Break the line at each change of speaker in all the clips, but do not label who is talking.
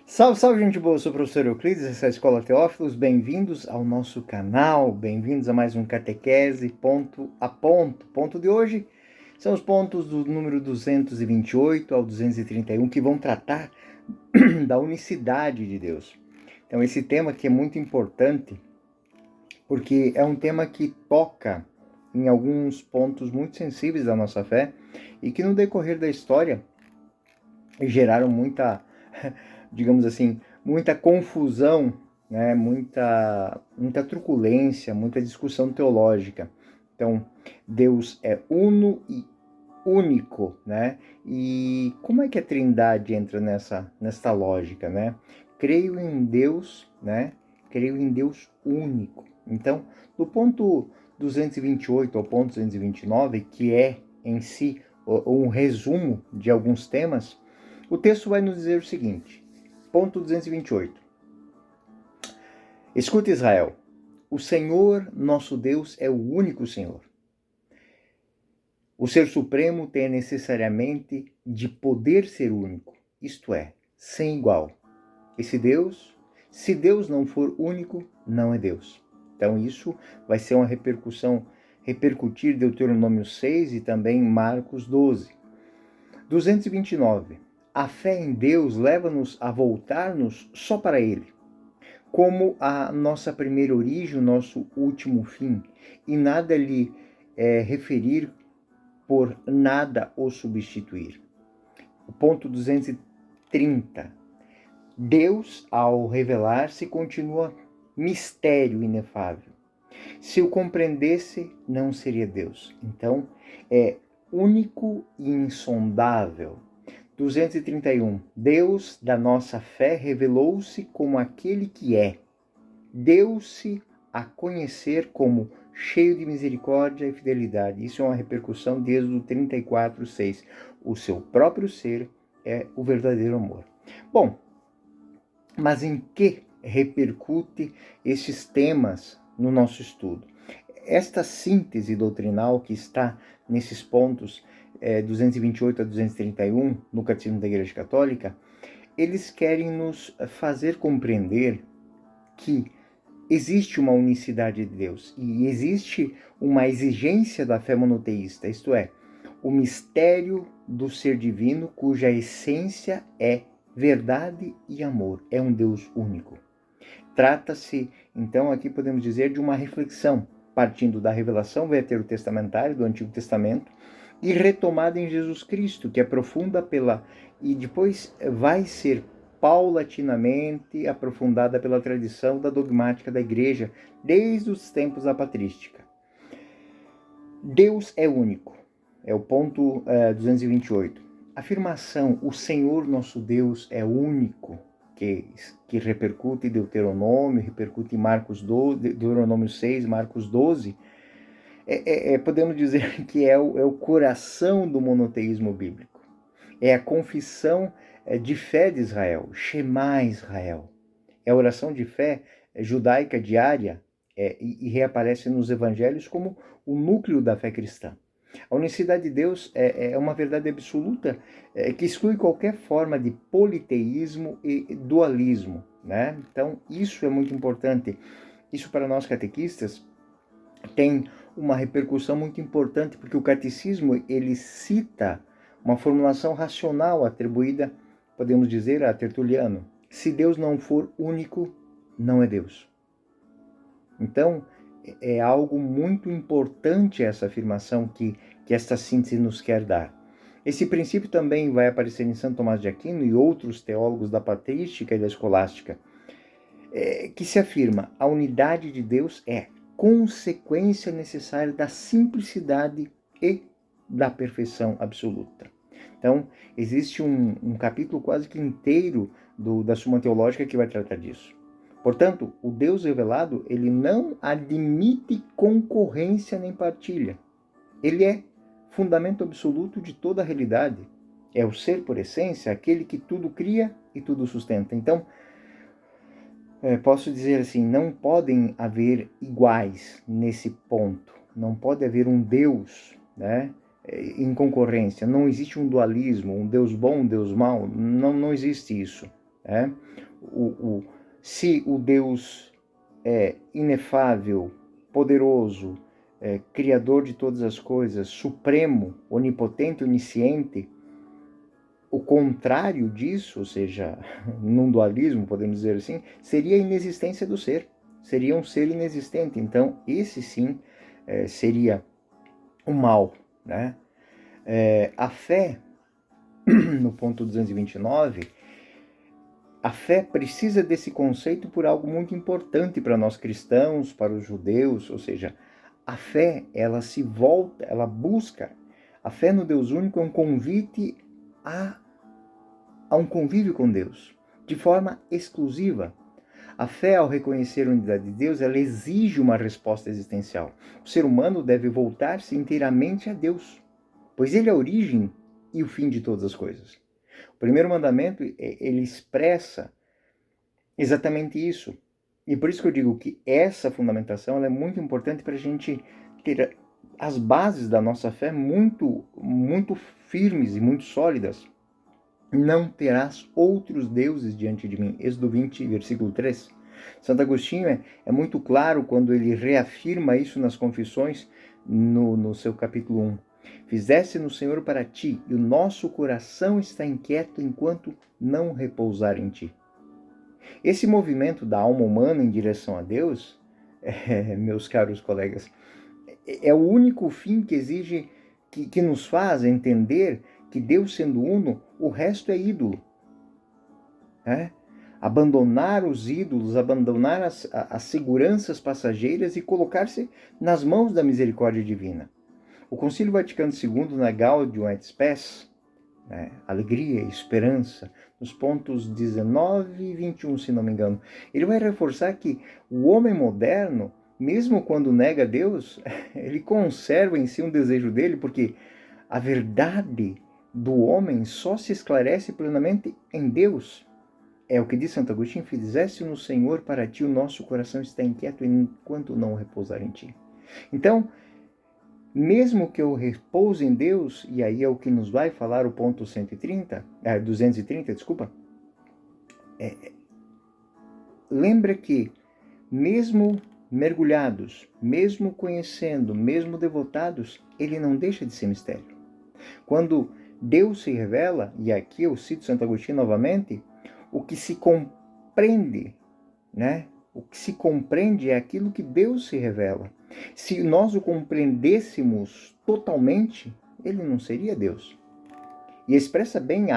Salve, salve, gente boa! Eu sou o professor Euclides, essa é a Escola Teófilos. Bem-vindos ao nosso canal, bem-vindos a mais um Catequese Ponto a Ponto. Ponto de hoje são os pontos do número 228 ao 231 que vão tratar da unicidade de Deus. Então, esse tema aqui é muito importante porque é um tema que toca em alguns pontos muito sensíveis da nossa fé e que no decorrer da história geraram muita, digamos assim, muita confusão, né? muita truculência, muita discussão teológica. Então, Deus é uno e único, né? E como é que a Trindade entra nessa lógica, né? Creio em Deus, né? Creio em Deus único. Então, do ponto 228 ao ponto 229, que é em si um resumo de alguns temas, o texto vai nos dizer o seguinte, ponto 228. Escuta, Israel, o Senhor nosso Deus é o único Senhor. O Ser Supremo tem necessariamente de poder ser único, isto é, sem igual. Esse Deus, se Deus não for único, não é Deus. Então isso vai ser uma repercutir Deuteronômio 6 e também Marcos 12. 229. A fé em Deus leva-nos a voltar-nos só para Ele, como a nossa primeira origem, o nosso último fim, e nada lhe referir por nada o substituir. O ponto 230. Deus, ao revelar-se, continua mistério inefável. Se o compreendesse, não seria Deus. Então, é único e insondável. 231. Deus da nossa fé revelou-se como aquele que é. Deu-se a conhecer como cheio de misericórdia e fidelidade. Isso é uma repercussão de Êxodo 34, 6. O seu próprio ser é o verdadeiro amor. Bom, mas em que repercute esses temas no nosso estudo? Esta síntese doutrinal que está nesses pontos 228 a 231 no Catecismo da Igreja Católica, eles querem nos fazer compreender que existe uma unicidade de Deus e existe uma exigência da fé monoteísta, isto é, o mistério do ser divino cuja essência é verdade e amor, é um Deus único. Trata-se, então, aqui podemos dizer de uma reflexão, partindo da revelação veterotestamentária do Antigo Testamento e retomada em Jesus Cristo, que é profunda e depois vai ser paulatinamente aprofundada pela tradição da dogmática da Igreja desde os tempos da patrística. Deus é único, é o ponto 228. Afirmação, o Senhor nosso Deus é único, que repercute em Deuteronômio, repercute em Marcos 12, Deuteronômio 6, Marcos 12, podemos dizer que é o coração do monoteísmo bíblico. É a confissão de fé de Israel, Shema Israel. É a oração de fé judaica diária e reaparece nos evangelhos como o núcleo da fé cristã. A unicidade de Deus é uma verdade absoluta que exclui qualquer forma de politeísmo e dualismo, né? Então, isso é muito importante. Isso para nós catequistas tem uma repercussão muito importante, porque o catecismo ele cita uma formulação racional atribuída, podemos dizer, a Tertuliano. Se Deus não for único, não é Deus. Então, é algo muito importante essa afirmação que esta síntese nos quer dar. Esse princípio também vai aparecer em Santo Tomás de Aquino e outros teólogos da patrística e da escolástica, que se afirma a unidade de Deus é consequência necessária da simplicidade e da perfeição absoluta. Então, existe um capítulo quase que inteiro da Suma Teológica que vai tratar disso. Portanto, o Deus revelado, ele não admite concorrência nem partilha. Ele é fundamento absoluto de toda a realidade. É o ser por essência, aquele que tudo cria e tudo sustenta. Então, posso dizer assim, não podem haver iguais nesse ponto. Não pode haver um Deus, né, em concorrência. Não existe um dualismo, um Deus bom, um Deus mau. Não existe isso. né? Se o Deus é inefável, poderoso, criador de todas as coisas, supremo, onipotente, onisciente, o contrário disso, ou seja, num dualismo, podemos dizer assim, seria a inexistência do ser. Seria um ser inexistente. Então, esse sim seria o mal, né? A fé, no ponto 229, a fé precisa desse conceito por algo muito importante para nós cristãos, para os judeus, ou seja, a fé, ela se volta, ela busca, a fé no Deus único é um convite a um convívio com Deus, de forma exclusiva. A fé, ao reconhecer a unidade de Deus, ela exige uma resposta existencial. O ser humano deve voltar-se inteiramente a Deus, pois ele é a origem e o fim de todas as coisas. O primeiro mandamento, ele expressa exatamente isso. E por isso que eu digo que essa fundamentação ela é muito importante para a gente ter as bases da nossa fé muito, muito firmes e muito sólidas. Não terás outros deuses diante de mim. Êxodo 20, versículo 3. Santo Agostinho é muito claro quando ele reafirma isso nas Confissões, no seu capítulo 1. Fizeste no Senhor para ti, e o nosso coração está inquieto enquanto não repousar em ti. Esse movimento da alma humana em direção a Deus, meus caros colegas, é o único fim que exige, que nos faz entender que Deus sendo uno, o resto é ídolo. Abandonar os ídolos, abandonar as seguranças passageiras e colocar-se nas mãos da misericórdia divina. O Concílio Vaticano II, na Gaudium et Spes, alegria e esperança, nos pontos 19 e 21, se não me engano, ele vai reforçar que o homem moderno, mesmo quando nega Deus, ele conserva em si um desejo dele, porque a verdade do homem só se esclarece plenamente em Deus. É o que diz Santo Agostinho: fizeste no Senhor para ti, o nosso coração está inquieto enquanto não repousar em ti. Então, mesmo que eu repouse em Deus, e aí é o que nos vai falar o ponto 230, desculpa, lembra que mesmo mergulhados, mesmo conhecendo, mesmo devotados, ele não deixa de ser mistério. Quando Deus se revela, e aqui eu cito Santo Agostinho novamente, o que se compreende, O que se compreende é aquilo que Deus se revela. Se nós o compreendêssemos totalmente, ele não seria Deus. E expressa bem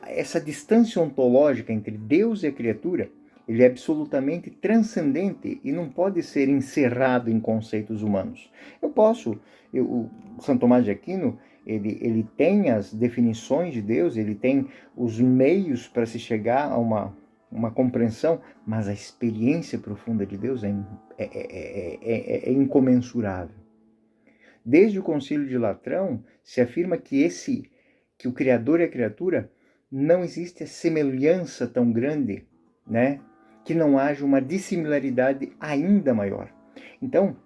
essa distância ontológica entre Deus e a criatura. Ele é absolutamente transcendente e não pode ser encerrado em conceitos humanos. São Tomás de Aquino, ele tem as definições de Deus, ele tem os meios para se chegar a uma compreensão, mas a experiência profunda de Deus é incomensurável. Desde o Concílio de Latrão, se afirma que o Criador e a criatura, não existe a semelhança tão grande, que não haja uma dissimilaridade ainda maior. Então,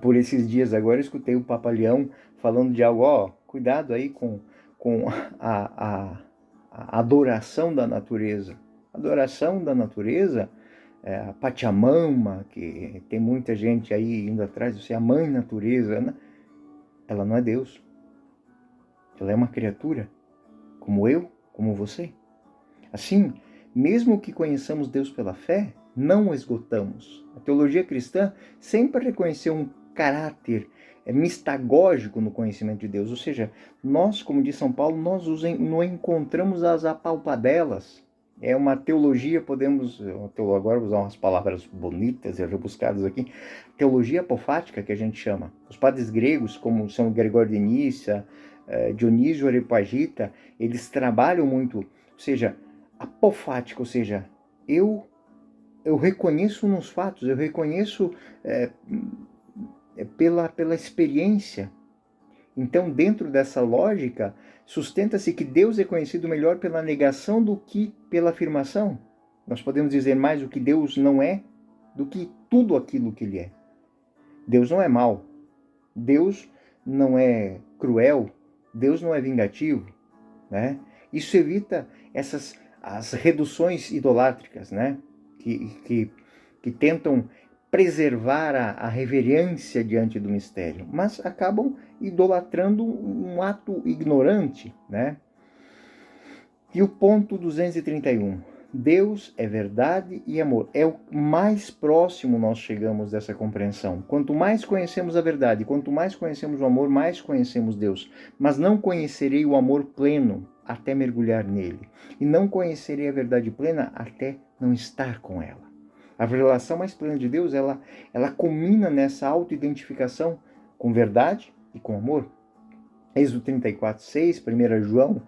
por esses dias agora, eu escutei o Papa Leão falando de algo, cuidado aí com a adoração da natureza. A adoração da natureza, a Pachamama, que tem muita gente aí indo atrás, você é a mãe natureza, ela não é Deus. Ela é uma criatura, como eu, como você. Assim, mesmo que conheçamos Deus pela fé, não o esgotamos. A teologia cristã sempre reconheceu um caráter mistagógico no conhecimento de Deus, ou seja, nós, como diz São Paulo, nós não encontramos as apalpadelas. É uma teologia, agora vou usar umas palavras bonitas e rebuscadas aqui, teologia apofática, que a gente chama. Os padres gregos, como São Gregório de Nícia, Dionísio Areopagita, eles trabalham muito, ou seja, apofática, ou seja, eu reconheço nos fatos, eu reconheço pela experiência. Então, dentro dessa lógica, sustenta-se que Deus é conhecido melhor pela negação do que pela afirmação. Nós podemos dizer mais o que Deus não é do que tudo aquilo que Ele é. Deus não é mau. Deus não é cruel. Deus não é vingativo. Isso evita essas as reduções idolátricas, né? Que tentam preservar a reverência diante do mistério, mas acabam idolatrando um ato ignorante, né? E o ponto 231. Deus é verdade e amor. É o mais próximo nós chegamos dessa compreensão. Quanto mais conhecemos a verdade, quanto mais conhecemos o amor, mais conhecemos Deus. Mas não conhecerei o amor pleno até mergulhar nele. E não conhecerei a verdade plena até não estar com ela. A revelação mais plena de Deus, ela culmina nessa auto-identificação com verdade e com amor. Êxodo 34:6, 1 João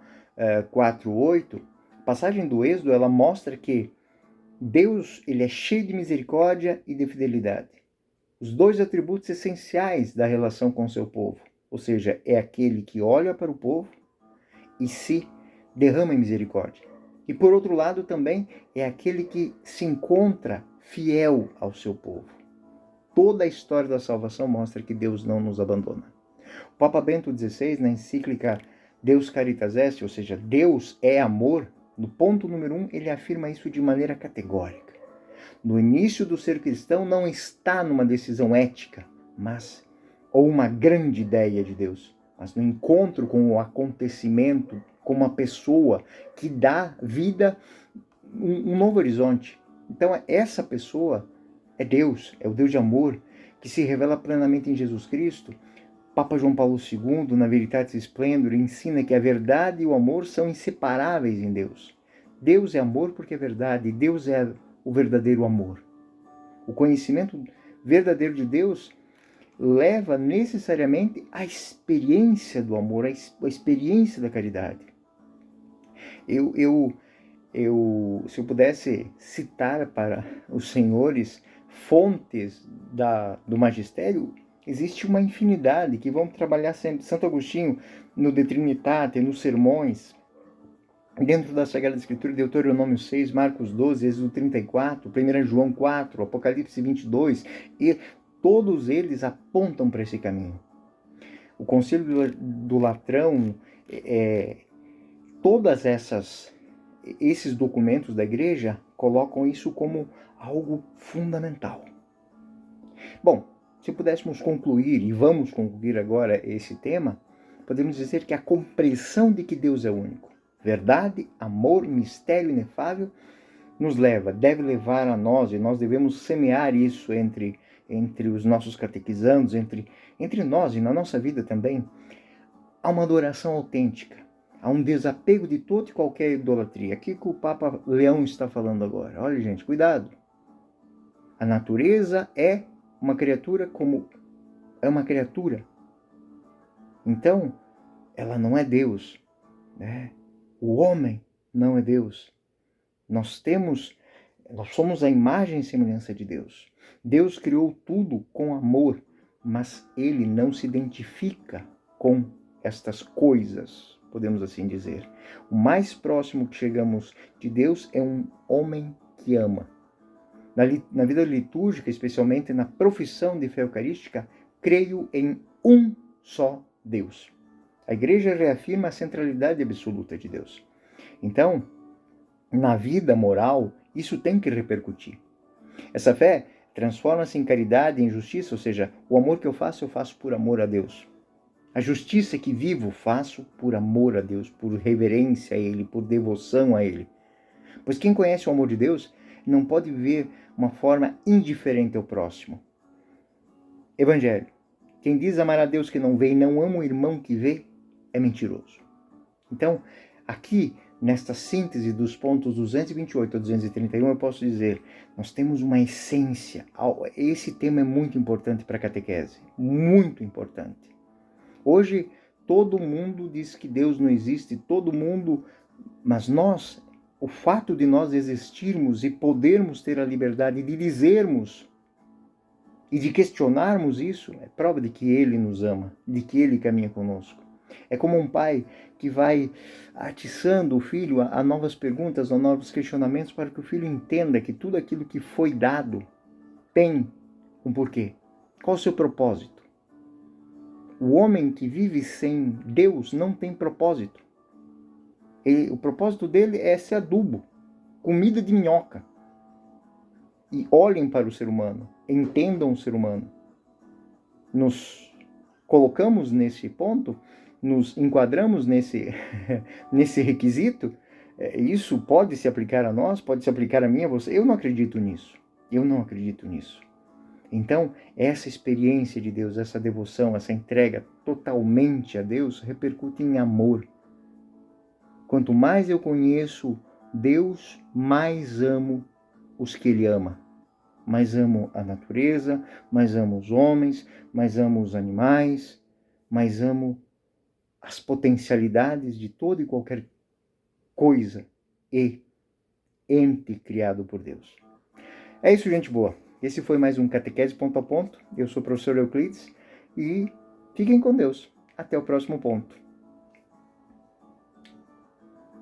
4:8, a passagem do Êxodo, ela mostra que Deus, ele é cheio de misericórdia e de fidelidade. Os dois atributos essenciais da relação com o seu povo. Ou seja, é aquele que olha para o povo e se derrama em misericórdia. E por outro lado também é aquele que se encontra fiel ao seu povo. Toda a história da salvação mostra que Deus não nos abandona. O Papa Bento XVI, na encíclica Deus Caritas Est, ou seja, Deus é amor, no ponto número 1, ele afirma isso de maneira categórica. No início do ser cristão não está numa decisão ética, ou uma grande ideia de Deus, mas no encontro com o acontecimento, com uma pessoa que dá vida, um novo horizonte. Então essa pessoa é Deus, é o Deus de amor, que se revela plenamente em Jesus Cristo. Papa João Paulo II, na Veritatis Splendor, ensina que a verdade e o amor são inseparáveis em Deus. Deus é amor porque é verdade, Deus é o verdadeiro amor. O conhecimento verdadeiro de Deus leva necessariamente à experiência do amor, à experiência da caridade. Se eu pudesse citar para os senhores fontes do magistério, existe uma infinidade que vão trabalhar sempre. Santo Agostinho, no De Trinitate, nos sermões, dentro da Sagrada Escritura, Deuteronômio 6, Marcos 12, Êxodo 34, 1 João 4, Apocalipse 22, e todos eles apontam para esse caminho. O Concílio do Latrão, todas esses documentos da igreja colocam isso como algo fundamental. Bom, se pudéssemos concluir, e vamos concluir agora esse tema, podemos dizer que a compreensão de que Deus é único, verdade, amor, mistério inefável, deve levar a nós, e nós devemos semear isso entre os nossos catequizandos, entre nós e na nossa vida também, a uma adoração autêntica, a um desapego de toda e qualquer idolatria. Aqui que o Papa Leão está falando agora. Olha, gente, cuidado. A natureza é uma criatura como é uma criatura. Então, ela não é Deus, né? O homem não é Deus. Nós somos a imagem e semelhança de Deus. Deus criou tudo com amor, mas ele não se identifica com estas coisas, podemos assim dizer. O mais próximo que chegamos de Deus é um homem que ama. Na vida litúrgica, especialmente na profissão de fé eucarística, creio em um só Deus. A igreja reafirma a centralidade absoluta de Deus. Então, na vida moral, isso tem que repercutir. Essa fé transforma-se em caridade, em justiça, ou seja, o amor que eu faço por amor a Deus. A justiça que vivo, faço por amor a Deus, por reverência a Ele, por devoção a Ele. Pois quem conhece o amor de Deus não pode viver uma forma indiferente ao próximo. Evangelho. Quem diz amar a Deus que não vê e não ama o irmão que vê, é mentiroso. Então, aqui, nesta síntese dos pontos 228 a 231, eu posso dizer, nós temos uma essência. Esse tema é muito importante para a catequese, muito importante. Hoje, todo mundo diz que Deus não existe, mas o fato de nós existirmos e podermos ter a liberdade de dizermos e de questionarmos isso, é prova de que Ele nos ama, de que Ele caminha conosco. É como um pai que vai atiçando o filho a novas perguntas, a novos questionamentos, para que o filho entenda que tudo aquilo que foi dado tem um porquê. Qual o seu propósito? O homem que vive sem Deus não tem propósito. O propósito dele é ser adubo, comida de minhoca. E olhem para o ser humano, entendam o ser humano. Nos colocamos nesse ponto, nos enquadramos nesse, nesse requisito. Isso pode se aplicar a nós, pode se aplicar a mim, a você. Eu não acredito nisso. Eu não acredito nisso. Então, essa experiência de Deus, essa devoção, essa entrega totalmente a Deus, repercute em amor. Quanto mais eu conheço Deus, mais amo os que Ele ama. Mais amo a natureza, mais amo os homens, mais amo os animais, mais amo as potencialidades de toda e qualquer coisa e ente criado por Deus. É isso, gente boa. Esse foi mais um Catequese Ponto a Ponto. Eu sou o professor Euclides e fiquem com Deus. Até o próximo ponto.